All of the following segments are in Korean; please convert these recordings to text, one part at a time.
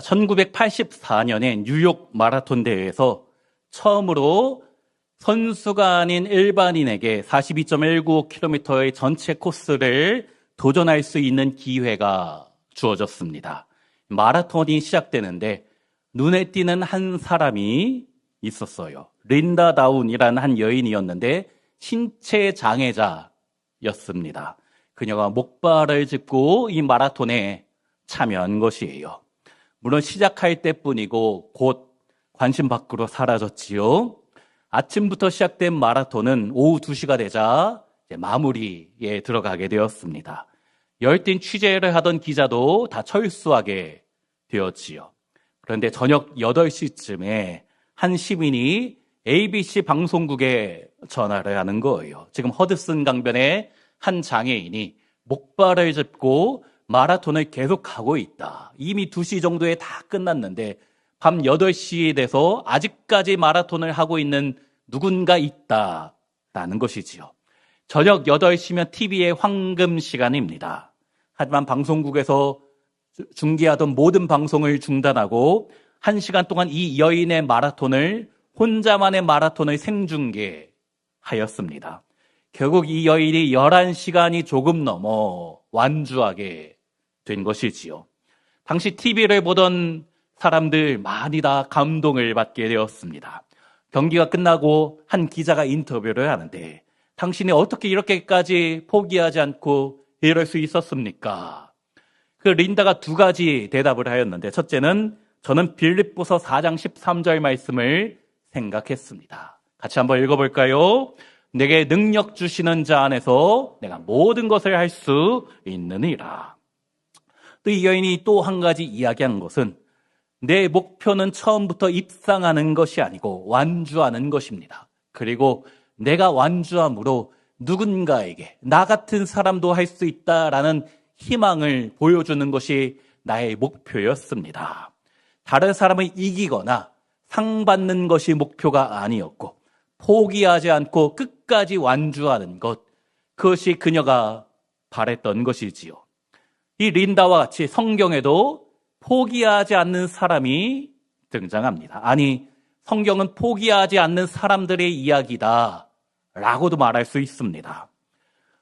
1984년에 뉴욕 마라톤 대회에서 처음으로 선수가 아닌 일반인에게 42.195km의 전체 코스를 도전할 수 있는 기회가 주어졌습니다. 마라톤이 시작되는데 눈에 띄는 한 사람이 있었어요. 린다 다운이라는 한 여인이었는데 신체 장애자였습니다. 그녀가 목발을 짚고 이 마라톤에 참여한 것이에요. 물론 시작할 때뿐이고 곧 관심 밖으로 사라졌지요. 아침부터 시작된 마라톤은 오후 2시가 되자 이제 마무리에 들어가게 되었습니다. 열띤 취재를 하던 기자도 다 철수하게 되었지요. 그런데 저녁 8시쯤에 한 시민이 ABC 방송국에 전화를 하는 거예요. 지금 허드슨 강변에 한 장애인이 목발을 짚고 마라톤을 계속 가고 있다. 이미 2시 정도에 다 끝났는데 밤 8시에 돼서 아직까지 마라톤을 하고 있는 누군가 있다라는 것이지요. 저녁 8시면 TV의 황금 시간입니다. 하지만 방송국에서 중계하던 모든 방송을 중단하고 1시간 동안 이 여인의 마라톤을 혼자만의 마라톤을 생중계하였습니다. 결국 이 여인이 11시간이 조금 넘어 완주하게 된 것이지요. 당시 TV를 보던 사람들 많이 다 감동을 받게 되었습니다. 경기가 끝나고 한 기자가 인터뷰를 하는데 당신이 어떻게 이렇게까지 포기하지 않고 이럴 수 있었습니까? 그 린다가 2가지 대답을 하였는데 첫째는 저는 빌립보서 4장 13절 말씀을 생각했습니다. 같이 한번 읽어볼까요? 내게 능력 주시는 자 안에서 내가 모든 것을 할 수 있느니라. 또 이 여인이 또 한 가지 이야기한 것은 내 목표는 처음부터 입상하는 것이 아니고 완주하는 것입니다. 그리고 내가 완주함으로 누군가에게 나 같은 사람도 할 수 있다라는 희망을 보여주는 것이 나의 목표였습니다. 다른 사람을 이기거나 상 받는 것이 목표가 아니었고 포기하지 않고 끝까지 완주하는 것, 그것이 그녀가 바랬던 것이지요. 이 린다와 같이 성경에도 포기하지 않는 사람이 등장합니다. 아니, 성경은 포기하지 않는 사람들의 이야기다 라고도 말할 수 있습니다.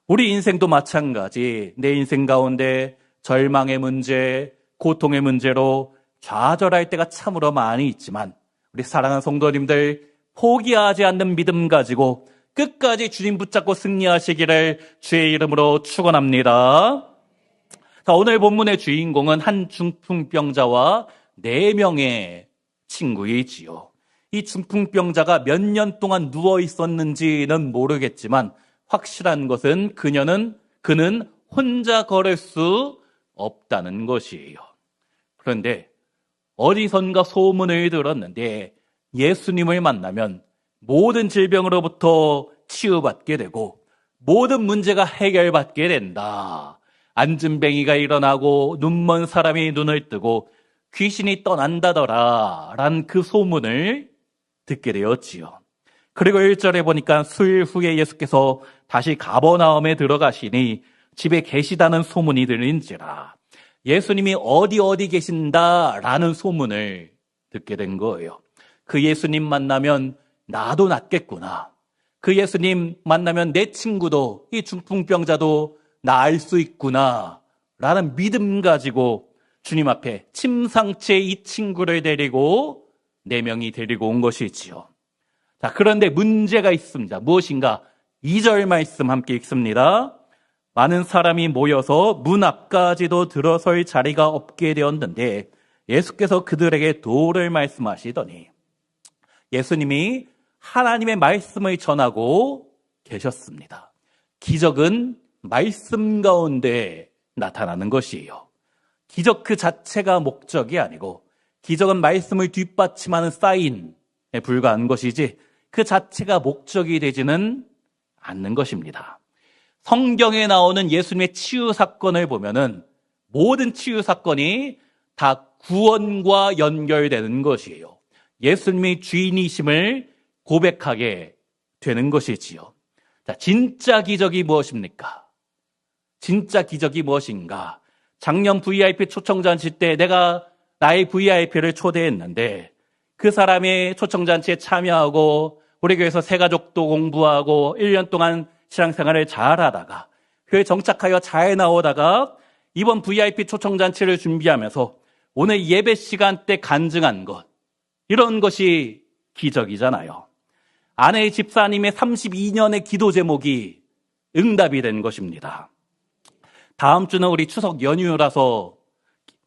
우리 인생도 마찬가지, 내 인생 가운데 절망의 문제, 고통의 문제로 좌절할 때가 참으로 많이 있지만 우리 사랑하는 성도님들, 포기하지 않는 믿음 가지고 끝까지 주님 붙잡고 승리하시기를 주의 이름으로 축원합니다. 자, 오늘 본문의 주인공은 한 중풍병자와 4명의 친구이지요. 이 중풍병자가 몇 년 동안 누워 있었는지는 모르겠지만 확실한 것은 그는 혼자 걸을 수 없다는 것이에요. 그런데 어디선가 소문을 들었는데 예수님을 만나면 모든 질병으로부터 치유받게 되고 모든 문제가 해결받게 된다. 안진뱅이가 일어나고 눈먼 사람이 눈을 뜨고 귀신이 떠난다더라 라는 그 소문을 듣게 되었지요. 그리고 1절에 보니까 수일 후에 예수께서 다시 가버나움에 들어가시니 집에 계시다는 소문이 들린지라. 예수님이 어디 계신다라는 소문을 듣게 된 거예요. 그 예수님 만나면 나도 낫겠구나. 그 예수님 만나면 내 친구도, 이 중풍병자도 나을 수 있구나 라는 믿음 가지고 주님 앞에 침상째 이 친구를 데리고 4명이 데리고 온 것이지요. 자, 그런데 문제가 있습니다. 무엇인가? 2절 말씀 함께 읽습니다. 많은 사람이 모여서 문 앞까지도 들어설 자리가 없게 되었는데 예수께서 그들에게 도를 말씀하시더니 예수님이 하나님의 말씀을 전하고 계셨습니다. 기적은 말씀 가운데 나타나는 것이에요. 기적 그 자체가 목적이 아니고 기적은 말씀을 뒷받침하는 사인에 불과한 것이지 그 자체가 목적이 되지는 않는 것입니다. 성경에 나오는 예수님의 치유 사건을 보면은 모든 치유 사건이 다 구원과 연결되는 것이에요. 예수님의 주인이심을 고백하게 되는 것이지요. 자, 진짜 기적이 무엇입니까? 진짜 기적이 무엇인가? 작년 VIP 초청잔치 때 내가 나의 VIP를 초대했는데 그 사람의 초청잔치에 참여하고 우리 교회에서 새가족도 공부하고 1년 동안 신앙생활을 잘 하다가 교회에 정착하여 잘 나오다가 이번 VIP 초청잔치를 준비하면서 오늘 예배 시간 때 간증한 것, 이런 것이 기적이잖아요. 아내 집사님의 32년의 기도 제목이 응답이 된 것입니다. 다음 주는 우리 추석 연휴라서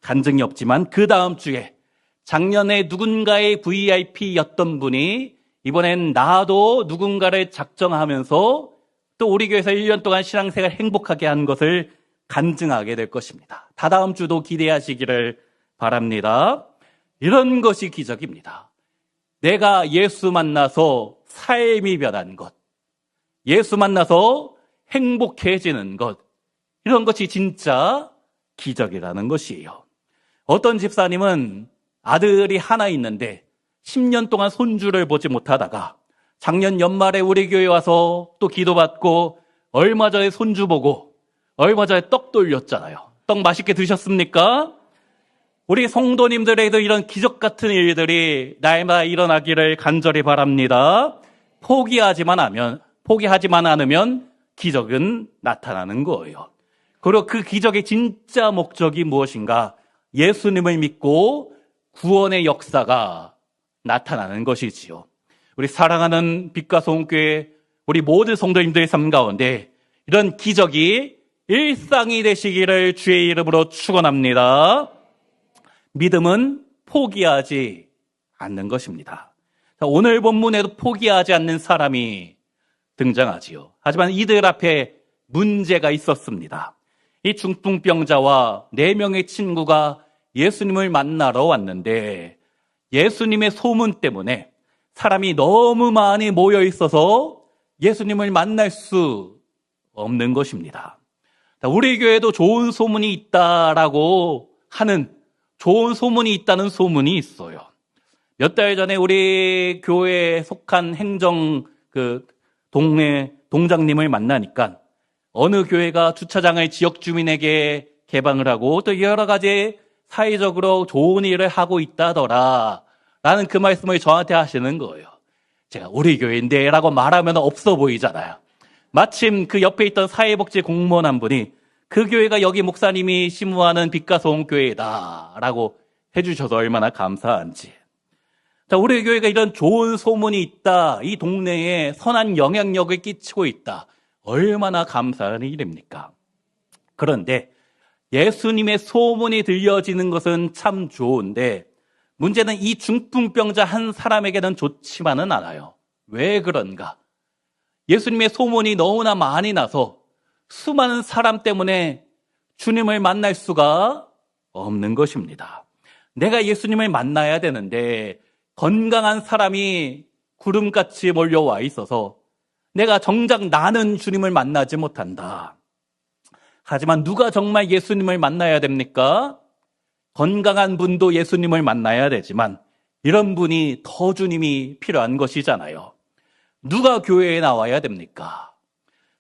간증이 없지만 그 다음 주에 작년에 누군가의 VIP였던 분이 이번엔 나도 누군가를 작정하면서 또 우리 교회에서 1년 동안 신앙생활 행복하게 한 것을 간증하게 될 것입니다. 다다음 주도 기대하시기를 바랍니다. 이런 것이 기적입니다. 내가 예수 만나서 삶이 변한 것, 예수 만나서 행복해지는 것, 이런 것이 진짜 기적이라는 것이에요. 어떤 집사님은 아들이 하나 있는데 10년 동안 손주를 보지 못하다가 작년 연말에 우리 교회 와서 또 기도받고 얼마 전에 손주 보고 얼마 전에 떡 돌렸잖아요. 떡 맛있게 드셨습니까? 우리 성도님들에게도 이런 기적 같은 일들이 날마다 일어나기를 간절히 바랍니다. 포기하지만 않으면 기적은 나타나는 거예요. 그리고 그 기적의 진짜 목적이 무엇인가? 예수님을 믿고 구원의 역사가 나타나는 것이지요. 우리 사랑하는 빛과 소원교회 우리 모든 성도님들의 삶 가운데 이런 기적이 일상이 되시기를 주의 이름으로 축원합니다. 믿음은 포기하지 않는 것입니다. 오늘 본문에도 포기하지 않는 사람이 등장하지요. 하지만 이들 앞에 문제가 있었습니다. 이 중풍병자와 4명의 친구가 예수님을 만나러 왔는데 예수님의 소문 때문에 사람이 너무 많이 모여 있어서 예수님을 만날 수 없는 것입니다. 우리 교회도 좋은 소문이 있다라고 하는 좋은 소문이 있다는 소문이 있어요. 몇 달 전에 우리 교회에 속한 동네 동장님을 만나니까 어느 교회가 주차장을 지역 주민에게 개방을 하고 또 여러 가지 사회적으로 좋은 일을 하고 있다더라 라는 그 말씀을 저한테 하시는 거예요. 제가 우리 교회인데 라고 말하면 없어 보이잖아요. 마침 그 옆에 있던 사회복지 공무원 한 분이 그 교회가 여기 목사님이 심무하는 빛과 소원 교회다 라고 해주셔서 얼마나 감사한지. 자, 우리 교회가 이런 좋은 소문이 있다, 이 동네에 선한 영향력을 끼치고 있다, 얼마나 감사한 일입니까? 그런데 예수님의 소문이 들려지는 것은 참 좋은데 문제는 이 중풍병자 한 사람에게는 좋지만은 않아요. 왜 그런가? 예수님의 소문이 너무나 많이 나서 수많은 사람 때문에 주님을 만날 수가 없는 것입니다. 내가 예수님을 만나야 되는데 건강한 사람이 구름같이 몰려와 있어서 내가 정작 나는 주님을 만나지 못한다. 하지만 누가 정말 예수님을 만나야 됩니까? 건강한 분도 예수님을 만나야 되지만 이런 분이 더 주님이 필요한 것이잖아요. 누가 교회에 나와야 됩니까?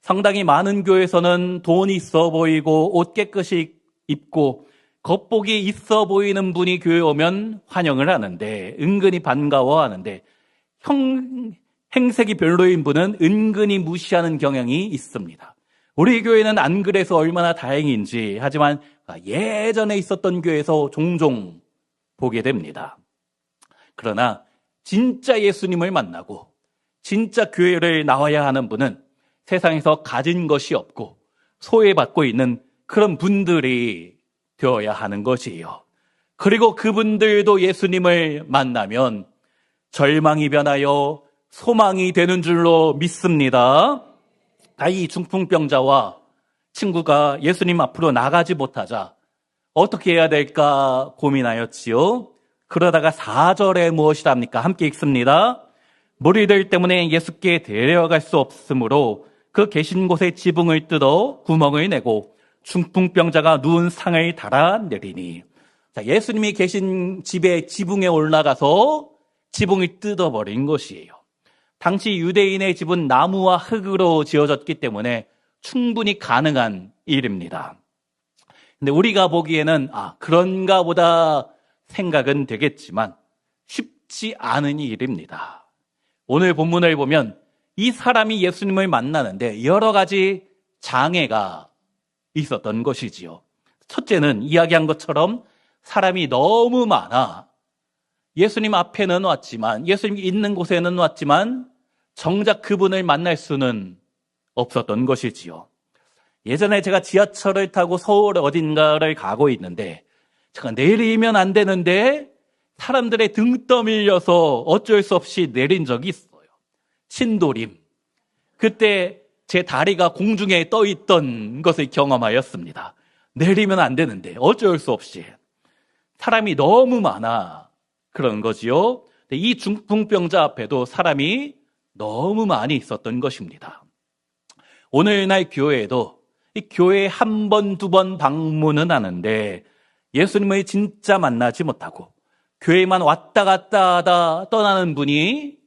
상당히 많은 교회에서는 돈이 있어 보이고 옷 깨끗이 입고 겉보기 있어 보이는 분이 교회에 오면 환영을 하는데 은근히 반가워하는데 행색이 별로인 분은 은근히 무시하는 경향이 있습니다. 우리 교회는 안 그래서 얼마나 다행인지 하지만 예전에 있었던 교회에서 종종 보게 됩니다. 그러나 진짜 예수님을 만나고 진짜 교회를 나와야 하는 분은 세상에서 가진 것이 없고 소외받고 있는 그런 분들이 되어야 하는 것이에요. 그리고 그분들도 예수님을 만나면 절망이 변하여 소망이 되는 줄로 믿습니다. 이 중풍병자와 친구가 예수님 앞으로 나가지 못하자 어떻게 해야 될까 고민하였지요. 그러다가 4절에 무엇이랍니까? 함께 읽습니다. 무리들 때문에 예수께 데려갈 수 없으므로 그 계신 곳에 지붕을 뜯어 구멍을 내고 중풍병자가 누운 상을 달아내리니. 예수님이 계신 집에 지붕에 올라가서 지붕을 뜯어버린 것이에요. 당시 유대인의 집은 나무와 흙으로 지어졌기 때문에 충분히 가능한 일입니다. 근데 우리가 보기에는 그런가 보다 생각은 되겠지만 쉽지 않은 일입니다. 오늘 본문을 보면 이 사람이 예수님을 만나는데 여러 가지 장애가 있었던 것이지요. 첫째는 이야기한 것처럼 사람이 너무 많아 예수님 앞에는 왔지만, 예수님이 있는 곳에는 왔지만 정작 그분을 만날 수는 없었던 것이지요. 예전에 제가 지하철을 타고 서울 어딘가를 가고 있는데 제가 내리면 안 되는데 사람들의 등 떠밀려서 어쩔 수 없이 내린 적이 있어요. 신도림. 그때 제 다리가 공중에 떠 있던 것을 경험하였습니다. 내리면 안 되는데 어쩔 수 없이. 사람이 너무 많아 그런 거지요. 이 중풍병자 앞에도 사람이 너무 많이 있었던 것입니다. 오늘날 교회에도 이 교회에 한 번, 두 번 방문은 하는데 예수님을 진짜 만나지 못하고 교회만 왔다 갔다 하다 떠나는 분이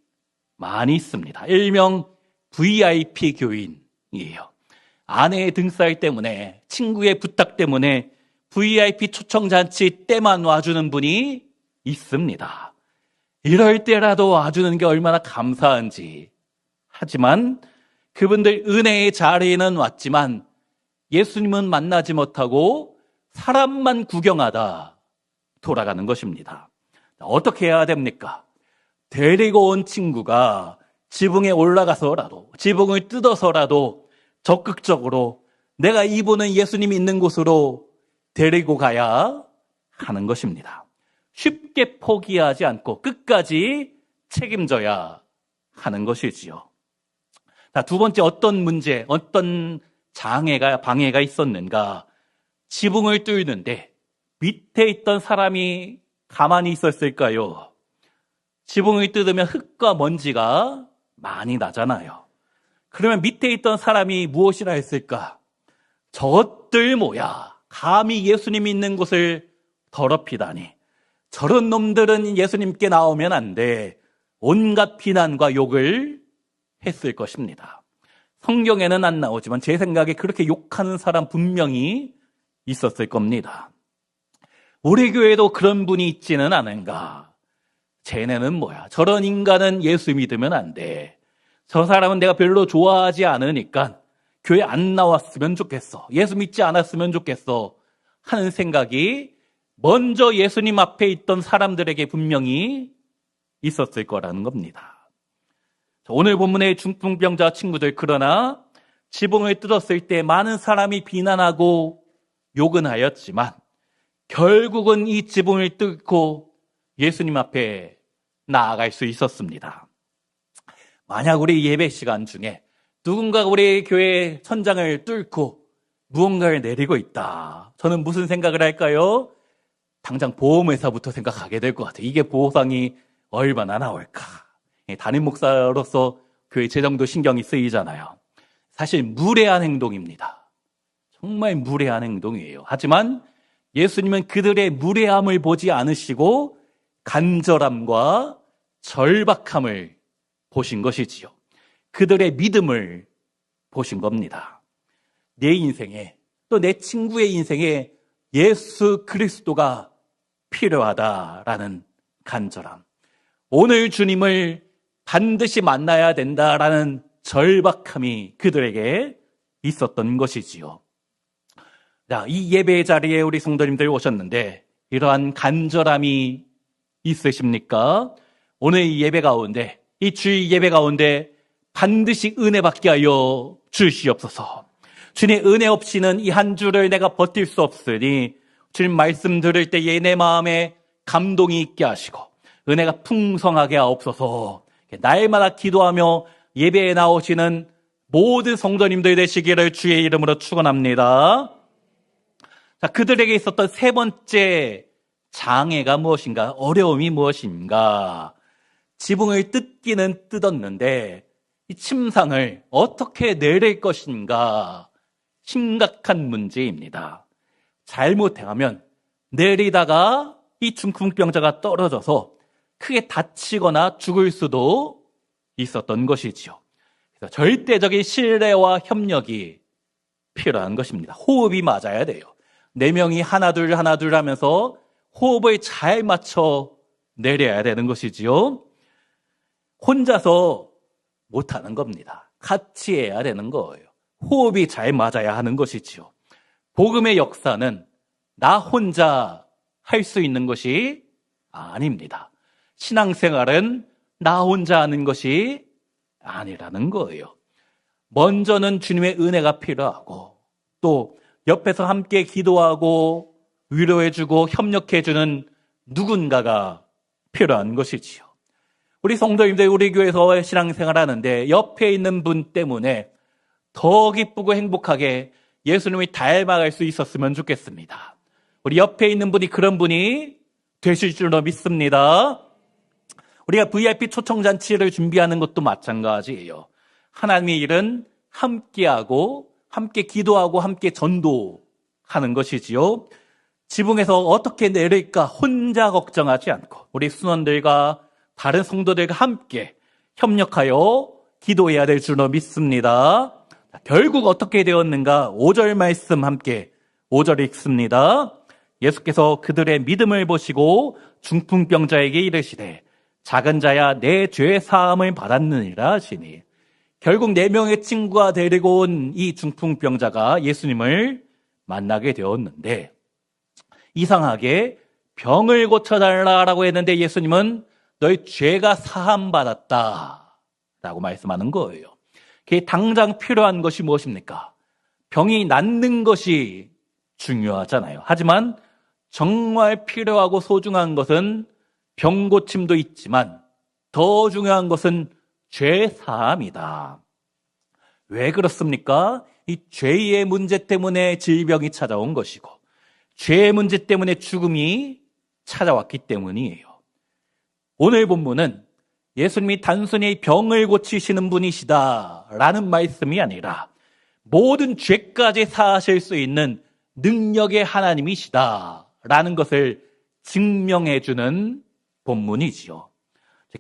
많이 있습니다. 일명 VIP 교인이에요. 아내의 등살 때문에, 친구의 부탁 때문에 VIP 초청잔치 때만 와주는 분이 있습니다. 이럴 때라도 와주는 게 얼마나 감사한지. 하지만 그분들 은혜의 자리에는 왔지만 예수님은 만나지 못하고 사람만 구경하다 돌아가는 것입니다. 어떻게 해야 됩니까? 데리고 온 친구가 지붕에 올라가서라도, 지붕을 뜯어서라도 적극적으로 내가 이분은 예수님이 있는 곳으로 데리고 가야 하는 것입니다. 쉽게 포기하지 않고 끝까지 책임져야 하는 것이지요. 자, 두 번째 어떤 문제, 어떤 방해가 있었는가? 지붕을 뚫는데 밑에 있던 사람이 가만히 있었을까요? 지붕을 뜯으면 흙과 먼지가 많이 나잖아요. 그러면 밑에 있던 사람이 무엇이라 했을까? 저것들 뭐야? 감히 예수님이 있는 곳을 더럽히다니. 저런 놈들은 예수님께 나오면 안 돼. 온갖 비난과 욕을 했을 것입니다. 성경에는 안 나오지만 제 생각에 그렇게 욕하는 사람 분명히 있었을 겁니다. 우리 교회도 그런 분이 있지는 않은가? 쟤네는 뭐야? 저런 인간은 예수 믿으면 안 돼. 저 사람은 내가 별로 좋아하지 않으니까 교회 안 나왔으면 좋겠어. 예수 믿지 않았으면 좋겠어. 하는 생각이 먼저 예수님 앞에 있던 사람들에게 분명히 있었을 거라는 겁니다. 오늘 본문의 중풍병자 친구들, 그러나 지붕을 뜯었을 때 많은 사람이 비난하고 욕은 하였지만 결국은 이 지붕을 뚫고 예수님 앞에 나아갈 수 있었습니다. 만약 우리 예배 시간 중에 누군가 우리 교회 천장을 뚫고 무언가를 내리고 있다. 저는 무슨 생각을 할까요? 당장 보험회사부터 생각하게 될 것 같아요. 이게 보상이 얼마나 나올까? 담임 목사로서 교회 재정도 신경이 쓰이잖아요. 사실 무례한 행동입니다. 정말 무례한 행동이에요. 하지만 예수님은 그들의 무례함을 보지 않으시고 간절함과 절박함을 보신 것이지요. 그들의 믿음을 보신 겁니다. 내 인생에, 또 내 친구의 인생에 예수 그리스도가 필요하다라는 간절함. 오늘 주님을 반드시 만나야 된다라는 절박함이 그들에게 있었던 것이지요. 자, 이 예배 자리에 우리 성도님들 오셨는데 이러한 간절함이 있으십니까? 오늘 이 예배 가운데, 이 주일 예배 가운데 반드시 은혜 받게 하여 주시옵소서. 주님의 은혜 없이는 이 한 주를 내가 버틸 수 없으니 주님 말씀 들을 때에 내 마음에 감동이 있게 하시고 은혜가 풍성하게 하옵소서. 날마다 기도하며 예배에 나오시는 모든 성도님들 되시기를 주의 이름으로 축원합니다. 자, 그들에게 있었던 세 번째 장애가 무엇인가? 어려움이 무엇인가? 지붕을 뜯기는 뜯었는데 이 침상을 어떻게 내릴 것인가? 심각한 문제입니다. 잘못하면 내리다가 이 중풍병자가 떨어져서 크게 다치거나 죽을 수도 있었던 것이지요. 그래서 절대적인 신뢰와 협력이 필요한 것입니다. 호흡이 맞아야 돼요. 4명이 하나 둘 하면서 호흡을 잘 맞춰 내려야 되는 것이지요. 혼자서 못하는 겁니다. 같이 해야 되는 거예요. 호흡이 잘 맞아야 하는 것이지요. 복음의 역사는 나 혼자 할 수 있는 것이 아닙니다. 신앙생활은 나 혼자 하는 것이 아니라는 거예요. 먼저는 주님의 은혜가 필요하고 또 옆에서 함께 기도하고 위로해주고 협력해주는 누군가가 필요한 것이지요. 우리 성도님들 우리 교회에서 신앙생활 하는데 옆에 있는 분 때문에 더 기쁘고 행복하게 예수님이 닮아갈 수 있었으면 좋겠습니다. 우리 옆에 있는 분이 그런 분이 되실 줄로 믿습니다. 우리가 VIP 초청잔치를 준비하는 것도 마찬가지예요. 하나님의 일은 함께하고 함께 기도하고 함께 전도하는 것이지요. 지붕에서 어떻게 내릴까 혼자 걱정하지 않고 우리 순원들과 다른 성도들과 함께 협력하여 기도해야 될 줄로 믿습니다. 결국 어떻게 되었는가? 5절 말씀 함께 5절 읽습니다. 예수께서 그들의 믿음을 보시고 중풍병자에게 이르시되 작은 자야 내 죄 사함을 받았느니라 하시니 결국 4명의 친구가 데리고 온 이 중풍병자가 예수님을 만나게 되었는데 이상하게 병을 고쳐달라고 했는데 예수님은 너희 죄가 사함받았다 라고 말씀하는 거예요. 그게 당장 필요한 것이 무엇입니까? 병이 낫는 것이 중요하잖아요. 하지만 정말 필요하고 소중한 것은 병 고침도 있지만 더 중요한 것은 죄 사함이다. 왜 그렇습니까? 이 죄의 문제 때문에 질병이 찾아온 것이고 죄의 문제 때문에 죽음이 찾아왔기 때문이에요. 오늘 본문은 예수님이 단순히 병을 고치시는 분이시다라는 말씀이 아니라 모든 죄까지 사하실 수 있는 능력의 하나님이시다라는 것을 증명해주는 본문이지요.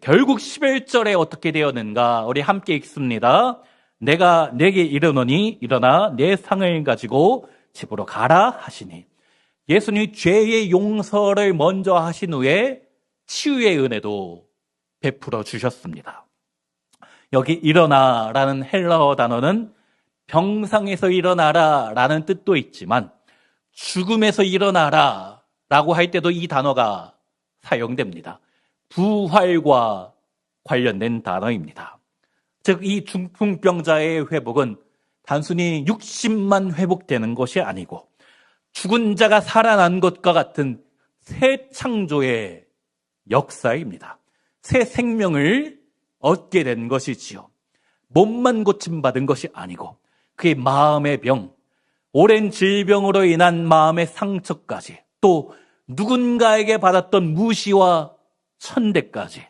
결국 11절에 어떻게 되었는가? 우리 함께 읽습니다. 내가 내게 이르노니 일어나 내 상을 가지고 집으로 가라 하시니 예수님이 죄의 용서를 먼저 하신 후에 치유의 은혜도 베풀어 주셨습니다. 여기 일어나라는 헬라어 단어는 병상에서 일어나라라는 뜻도 있지만 죽음에서 일어나라라고 할 때도 이 단어가 사용됩니다. 부활과 관련된 단어입니다. 즉, 이 중풍병자의 회복은 단순히 육신만 회복되는 것이 아니고 죽은 자가 살아난 것과 같은 새 창조의 역사입니다. 새 생명을 얻게 된 것이지요. 몸만 고침받은 것이 아니고 그의 마음의 병, 오랜 질병으로 인한 마음의 상처까지 또 누군가에게 받았던 무시와 천대까지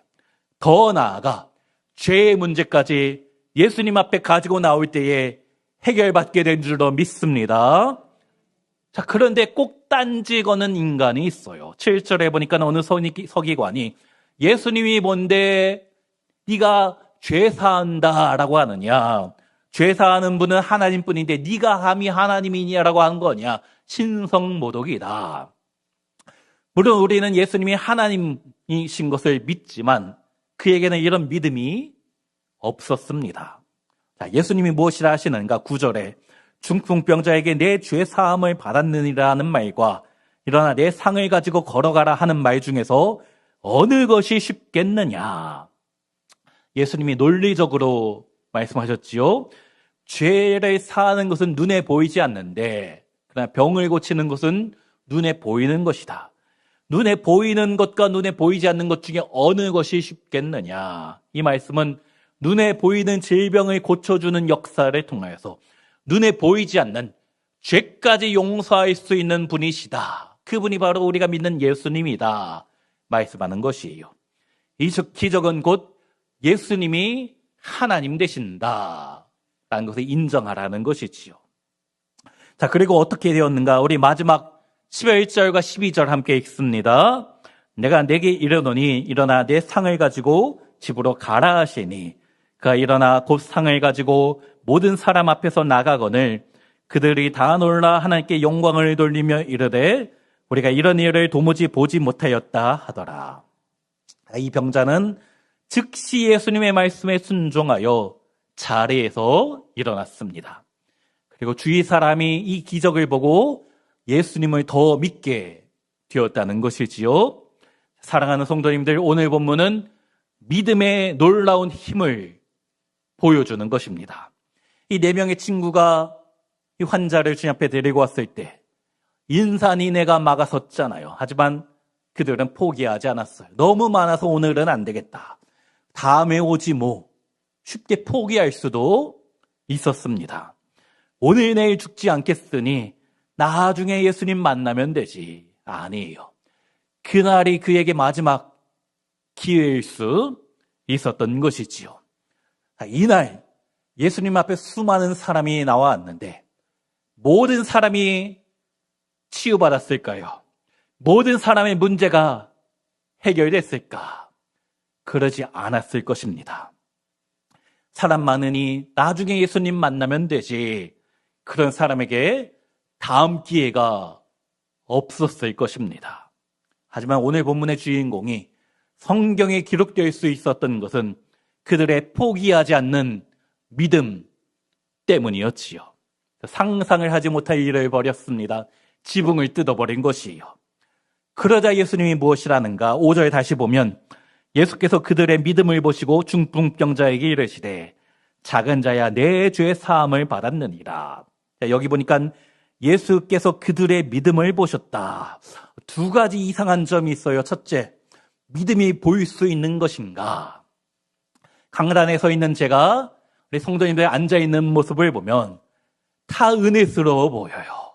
더 나아가 죄의 문제까지 예수님 앞에 가지고 나올 때에 해결받게 된 줄로 믿습니다. 자, 그런데 꼭 딴지거는 인간이 있어요. 7절에 보니까 어느 서기관이 예수님이 뭔데 네가 죄 사한다라고 하느냐? 죄 사하는 분은 하나님뿐인데 네가 감히 하나님이냐라고 하는 거냐? 신성모독이다. 물론 우리는 예수님이 하나님이신 것을 믿지만 그에게는 이런 믿음이 없었습니다. 자, 예수님이 무엇이라 하시는가? 9절에 중풍병자에게 내 죄 사함을 받았느니라는 말과 일어나 내 상을 가지고 걸어가라 하는 말 중에서 어느 것이 쉽겠느냐? 예수님이 논리적으로 말씀하셨지요. 죄를 사하는 것은 눈에 보이지 않는데 그러나 병을 고치는 것은 눈에 보이는 것이다. 눈에 보이는 것과 눈에 보이지 않는 것 중에 어느 것이 쉽겠느냐? 이 말씀은 눈에 보이는 질병을 고쳐주는 역사를 통하여서 눈에 보이지 않는 죄까지 용서할 수 있는 분이시다. 그분이 바로 우리가 믿는 예수님이다. 말씀하는 것이에요. 이 기적은 곧 예수님이 하나님 되신다. 라는 것을 인정하라는 것이지요. 자, 그리고 어떻게 되었는가? 우리 마지막 11절과 12절 함께 읽습니다. 내가 내게 이르노니 일어나 내 상을 가지고 집으로 가라 하시니 그가 일어나 곧 상을 가지고 모든 사람 앞에서 나가거늘 그들이 다 놀라 하나님께 영광을 돌리며 이르되 우리가 이런 일을 도무지 보지 못하였다 하더라. 이 병자는 즉시 예수님의 말씀에 순종하여 자리에서 일어났습니다. 그리고 주위 사람이 이 기적을 보고 예수님을 더 믿게 되었다는 것이지요. 사랑하는 성도님들, 오늘 본문은 믿음의 놀라운 힘을 보여주는 것입니다. 이 4명의 친구가 이 환자를 주님 앞에 데리고 왔을 때 인산인해가 막아섰잖아요. 하지만 그들은 포기하지 않았어요. 너무 많아서 오늘은 안 되겠다. 다음에 오지 뭐. 쉽게 포기할 수도 있었습니다. 오늘 내일 죽지 않겠으니 나중에 예수님 만나면 되지. 아니에요. 그날이 그에게 마지막 기회일 수 있었던 것이지요. 이날 예수님 앞에 수많은 사람이 나왔는데 모든 사람이 치유받았을까요? 모든 사람의 문제가 해결됐을까? 그러지 않았을 것입니다. 사람 많으니 나중에 예수님 만나면 되지. 그런 사람에게 다음 기회가 없었을 것입니다. 하지만 오늘 본문의 주인공이 성경에 기록될 수 있었던 것은 그들의 포기하지 않는 믿음 때문이었지요. 상상을 하지 못할 일을 벌였습니다. 지붕을 뜯어버린 것이에요. 그러자 예수님이 무엇이라는가? 5절 다시 보면 예수께서 그들의 믿음을 보시고 중풍병자에게 이르시되 작은 자야 내 죄 사함을 받았느니라. 여기 보니까 예수께서 그들의 믿음을 보셨다. 2가지 이상한 점이 있어요. 첫째, 믿음이 보일 수 있는 것인가? 강단에 서 있는 제가 우리 성도님들 앉아있는 모습을 보면 다 은혜스러워 보여요.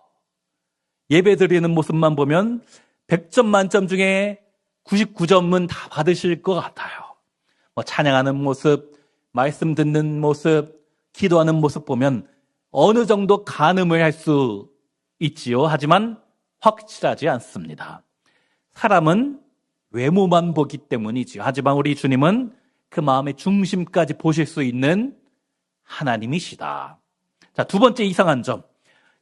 예배 드리는 모습만 보면 100점 만점 중에 99점은 다 받으실 것 같아요. 찬양하는 모습, 말씀 듣는 모습, 기도하는 모습 보면 어느 정도 가늠을 할 수 있지요. 하지만 확실하지 않습니다. 사람은 외모만 보기 때문이지요. 하지만 우리 주님은 그 마음의 중심까지 보실 수 있는 하나님이시다. 자, 2번째 이상한 점.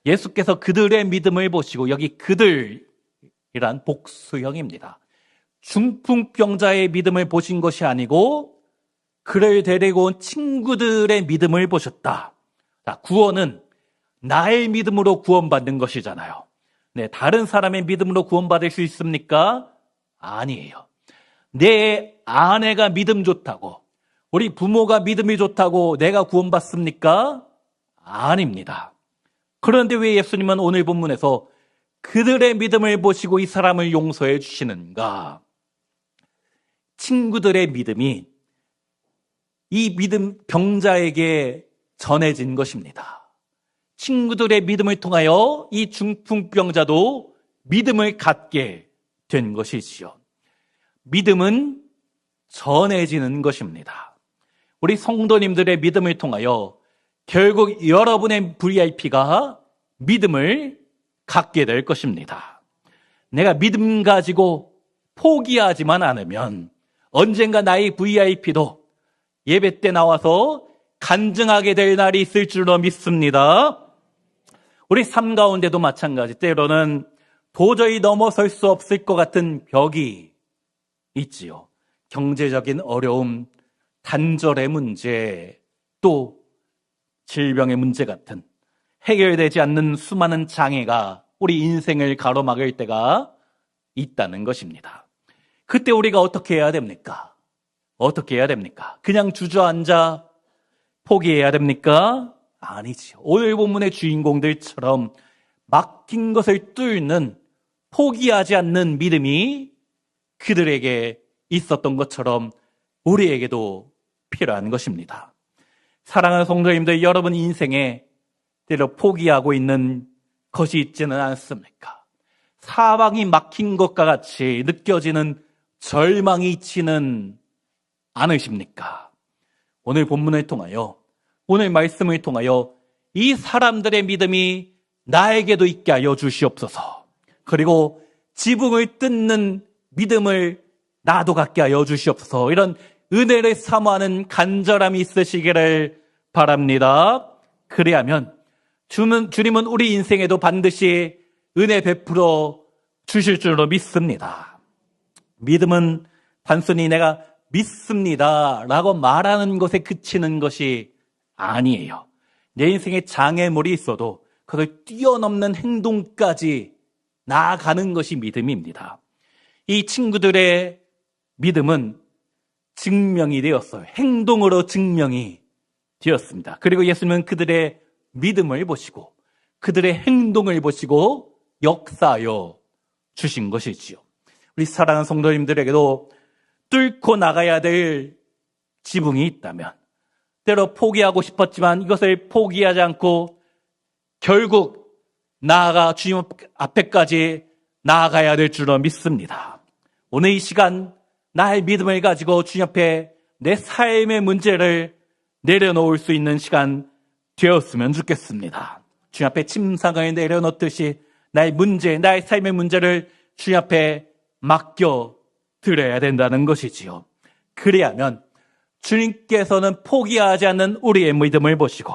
예수께서 그들의 믿음을 보시고, 여기 그들이란 복수형입니다. 중풍병자의 믿음을 보신 것이 아니고 그를 데리고 온 친구들의 믿음을 보셨다. 자, 구원은 나의 믿음으로 구원받는 것이잖아요. 네, 다른 사람의 믿음으로 구원받을 수 있습니까? 아니에요. 내 아내가 믿음 좋다고, 우리 부모가 믿음이 좋다고 내가 구원받습니까? 아닙니다. 그런데 왜 예수님은 오늘 본문에서 그들의 믿음을 보시고 이 사람을 용서해 주시는가? 친구들의 믿음이 이 믿음 병자에게 전해진 것입니다. 친구들의 믿음을 통하여 이 중풍병자도 믿음을 갖게 된 것이지요. 믿음은 전해지는 것입니다. 우리 성도님들의 믿음을 통하여 결국 여러분의 VIP가 믿음을 갖게 될 것입니다. 내가 믿음 가지고 포기하지만 않으면 언젠가 나의 VIP도 예배 때 나와서 간증하게 될 날이 있을 줄로 믿습니다. 우리 삶 가운데도 마찬가지, 때로는 도저히 넘어설 수 없을 것 같은 벽이 있지요. 경제적인 어려움, 단절의 문제, 또 질병의 문제 같은 해결되지 않는 수많은 장애가 우리 인생을 가로막을 때가 있다는 것입니다. 그때 우리가 어떻게 해야 됩니까? 어떻게 해야 됩니까? 그냥 주저앉아 포기해야 됩니까? 아니지요. 오늘 본문의 주인공들처럼 막힌 것을 뚫는, 포기하지 않는 믿음이 그들에게 있었던 것처럼 우리에게도 필요한 것입니다. 사랑하는 성도님들, 여러분 인생에 때로 포기하고 있는 것이 있지는 않습니까? 사방이 막힌 것과 같이 느껴지는 절망이 있지는 않으십니까? 오늘 본문을 통하여, 오늘 말씀을 통하여 이 사람들의 믿음이 나에게도 있게 하여 주시옵소서. 그리고 지붕을 뜯는 믿음을 나도 갖게 하여 주시옵소서. 이런 은혜를 사모하는 간절함이 있으시기를 바랍니다. 그래야면 주님은 우리 인생에도 반드시 은혜 베풀어 주실 줄로 믿습니다. 믿음은 단순히 내가 믿습니다 라고 말하는 것에 그치는 것이 아니에요. 내 인생에 장애물이 있어도 그걸 뛰어넘는 행동까지 나아가는 것이 믿음입니다. 이 친구들의 믿음은 증명이 되었어요. 행동으로 증명이 되었습니다. 그리고 예수님은 그들의 믿음을 보시고 그들의 행동을 보시고 역사하여 주신 것이지요. 우리 사랑하는 성도님들에게도 뚫고 나가야 될 지붕이 있다면 때로 포기하고 싶었지만 이것을 포기하지 않고 결국 나아가 주님 앞에까지 나아가야 될 줄로 믿습니다. 오늘 이 시간 나의 믿음을 가지고 주님 앞에 내 삶의 문제를 내려놓을 수 있는 시간 되었으면 좋겠습니다. 주님 앞에 침상을 내려놓듯이 나의 문제, 나의 삶의 문제를 주님 앞에 맡겨 드려야 된다는 것이지요. 그래야면 주님께서는 포기하지 않는 우리의 믿음을 보시고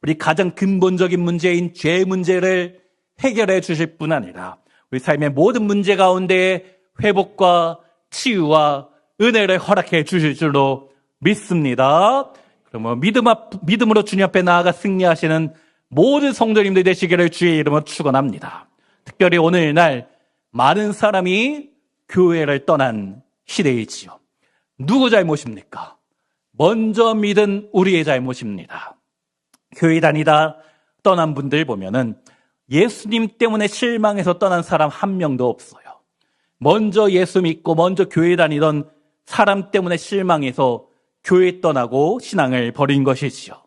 우리 가장 근본적인 문제인 죄 문제를 해결해 주실 뿐 아니라 우리 삶의 모든 문제 가운데 회복과 치유와 은혜를 허락해 주실 줄로 믿습니다. 그러면 믿음으로 주님 앞에 나아가 승리하시는 모든 성도님들 되시기를 주의 이름으로 축원합니다. 특별히 오늘날 많은 사람이 교회를 떠난 시대이지요. 누구 잘못입니까? 먼저 믿은 우리의 잘못입니다. 교회 다니다 떠난 분들 보면은 예수님 때문에 실망해서 떠난 사람 한 명도 없어요. 먼저 예수 믿고 먼저 교회 다니던 사람 때문에 실망해서 교회 떠나고 신앙을 버린 것이지요.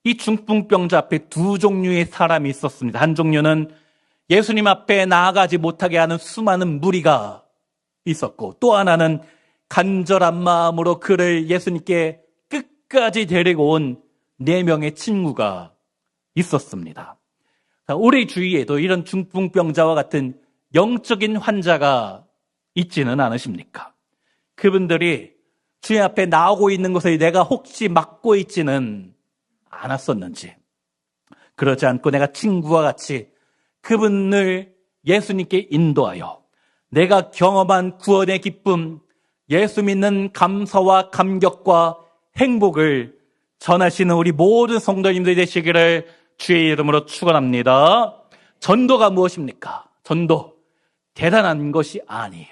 이 중풍병자 앞에 두 종류의 사람이 있었습니다. 한 종류는 예수님 앞에 나아가지 못하게 하는 수많은 무리가 있었고 또 하나는 간절한 마음으로 그를 예수님께 끝까지 데리고 온 4명의 친구가 있었습니다. 우리 주위에도 이런 중풍병자와 같은 영적인 환자가 있지는 않으십니까? 그분들이 주님 앞에 나오고 있는 것을 내가 혹시 막고 있지는 않았었는지, 그렇지 않고 내가 친구와 같이 그분을 예수님께 인도하여 내가 경험한 구원의 기쁨, 예수 믿는 감사와 감격과 행복을 전하시는 우리 모든 성도님들이 되시기를 주의 이름으로 축원합니다. 전도가 무엇입니까? 전도 대단한 것이 아니에요.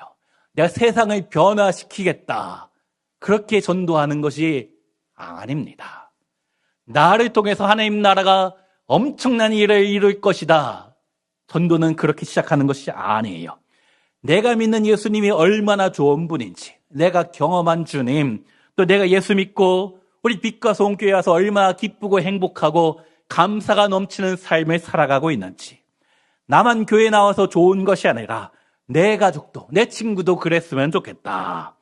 내가 세상을 변화시키겠다, 그렇게 전도하는 것이 아닙니다. 나를 통해서 하나님 나라가 엄청난 일을 이룰 것이다, 전도는 그렇게 시작하는 것이 아니에요. 내가 믿는 예수님이 얼마나 좋은 분인지, 내가 경험한 주님, 또 내가 예수 믿고 우리 빛과 소음교회 와서 얼마나 기쁘고 행복하고 감사가 넘치는 삶을 살아가고 있는지, 나만 교회 나와서 좋은 것이 아니라 내 가족도 내 친구도 그랬으면 좋겠다,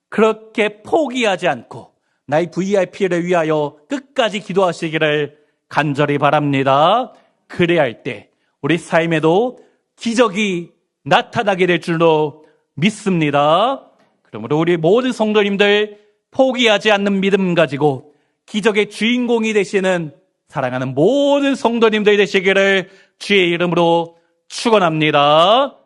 그렇게 포기하지 않고 나의 VIP를 위하여 끝까지 기도하시기를 간절히 바랍니다. 그래야 할 때 우리 삶에도 기적이 나타나게 될 줄로 믿습니다. 그러므로 우리 모든 성도님들 포기하지 않는 믿음 가지고 기적의 주인공이 되시는 사랑하는 모든 성도님들 되시기를 주의 이름으로 축원합니다.